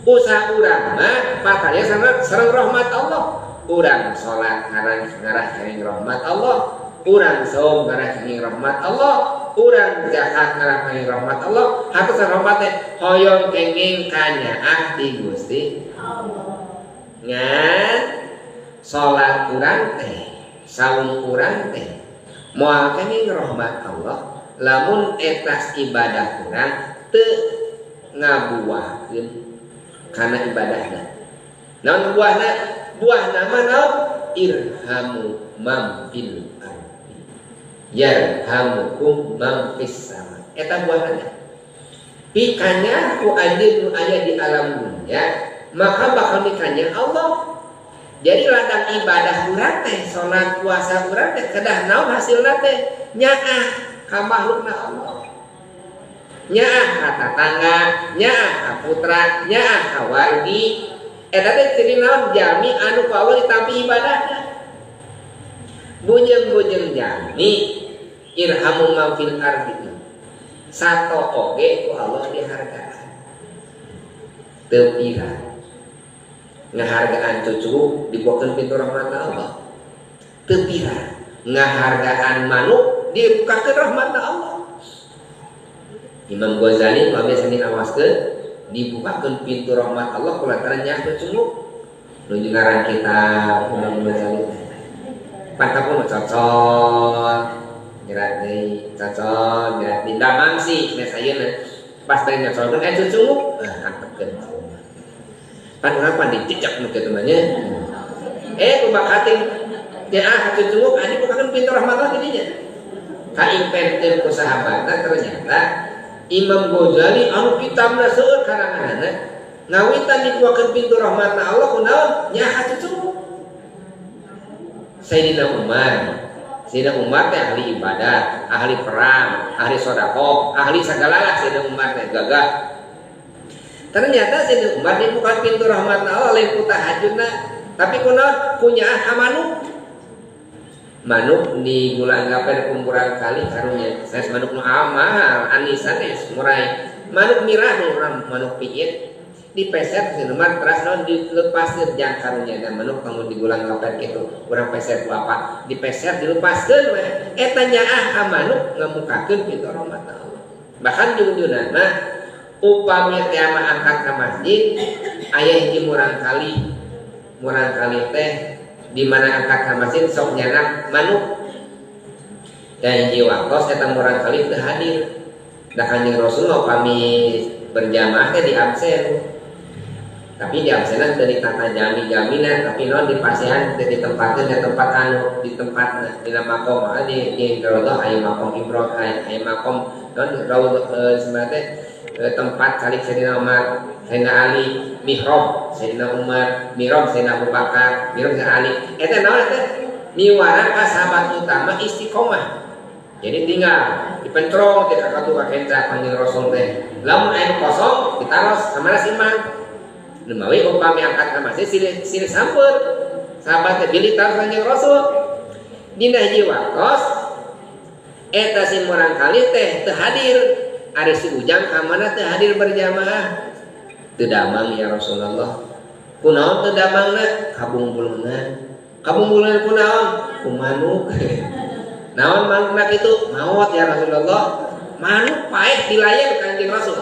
usaha urang mah patahnya sama sareng rahmat Allah. Urang salat ngarah kenging rahmat Allah, urang saum ngarah kenging rahmat Allah, urang zakat ngarah kenging rahmat Allah. Hatus rahmat teh hoyong kenging kanyaah di Gusti Allah. Ngan salat urang teh, saum urang teh moal kenging rahmat Allah, lamun etas ibadah urang teu ngabuahkeun kana ibadahna. Naon buahna? Buah nama naon? Irhamu man fil ardi yarhamukum man fis sama. Eta buahna. Pikanya ku anjeun nu aya di alam dunya, maka bakal mikanya Allah. Jadi ladang ibadah urang teh, salat puasa urang teh kedah naon hasilna teh? Nyaah ka makhlukna Allah. Nyaah ka tatangga, nyaah ka putra, nyaah ka wargi. Eta teh ciri naon jami anu ku Allah ditampi ibadahna. Bujeng-bujeng jami irhamu man fil ardi. Sato oge ku Allah dihargaan. Teu pira. Ngahargaan cucu dibuatkeun pintu rahmat Allah. Teu pira. Ngahargaan manuk dibukakeun rahmat Allah. Imam Ghazali biasa diawaskeun dibukakan pintu rahmat Allah kulantaran nyaho cunguk nu ngaran kita Imam Ghazali pantapun cocok nyerat deui cocok nyerat di damang sih sayeuna pas teh nyocolkeun cunguk angkatkeun pan urang pan dicicak nu kitu mah nya kubakatin teh cunguk adi bukakeun pintu rahmat Allah didinya kaimpenkeun ku sahabatna ternyata Imam Ghazali anu kitabna seueur karanganna ngawitan dibuakeun pintu rahmatna Allah kunaon nyaha cucu. Sayyidina Umar teh ahli ibadah, ahli perang, ahli sedekah, ahli sagala Sayyidina Umar teh gagah. Ternyata Sayyidina Umar dibuka pintu rahmatna Allah lain ku tahajudna, tapi kunaon kunyaah ka manuk digulanggapan kumurang kali karunya saya manuk nu mahal anisan murai manuk mirah manuk piit dipeset sinuman teras naon dilepaskeun jang karunya dan manuk kamu digulanggapan kitu urang peset ku apa dipeset dilepaskeun we eta nyaah ka manuk ngamukakeun pintu rahmat Allah. Bahkan junjunanna upami teh angkat ka masjid aya hiji murang kali teh di mana angkat ka masjid sok nyanak manuk dan hiji waktos eta murang kali teu hadir da Kanjeng Rasul upami berjamaah teh di absen tapi di absenan teu ditata jami-jaminan tapi non di pasihan teu ditempatkeun di tempat anu di tempatna dina makom di raudhah aya makom Ibrahim aya makom non raudhah sebenarnya tempat kali Sayyidina Umar, Sayyidina Ali, mihrab Sayyidina Umar, mihrab Sayyidina Abu Bakar, mihrab Sayyidina Ali. Eta naon eta? Miwaran ka sahabat utama istiqomah. Jadi tinggal dipentrong teh ka katu ka kenca Kanjeng Rasul teh. Lamun aya kosong ditaros samana simang. Nu mawi upami angkat ka masjid silih sampeun. Sahabat teh bilih taros Kanjeng Rasul. Dina hiji waktos eta si murang kali teh teu hadir. Ari si ujang ka mana teu hadir berjamaah. Teu damang ya Rasulullah. Kunaon teu damangna? Kabungbuleungan. Kabungbuleungan kunaon? Ku manuk. Naon manukna kitu? Maot ya Rasulullah. Manuk paeh dilayan Kanjeng Rasul.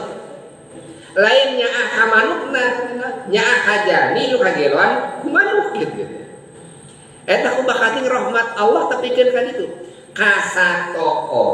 Lain nyaah ka manukna, nyaah ka jani nu kageloan ku manuk gitu. Eta ku bakating rahmat Allah tapi keun ka ditu. Kasatoo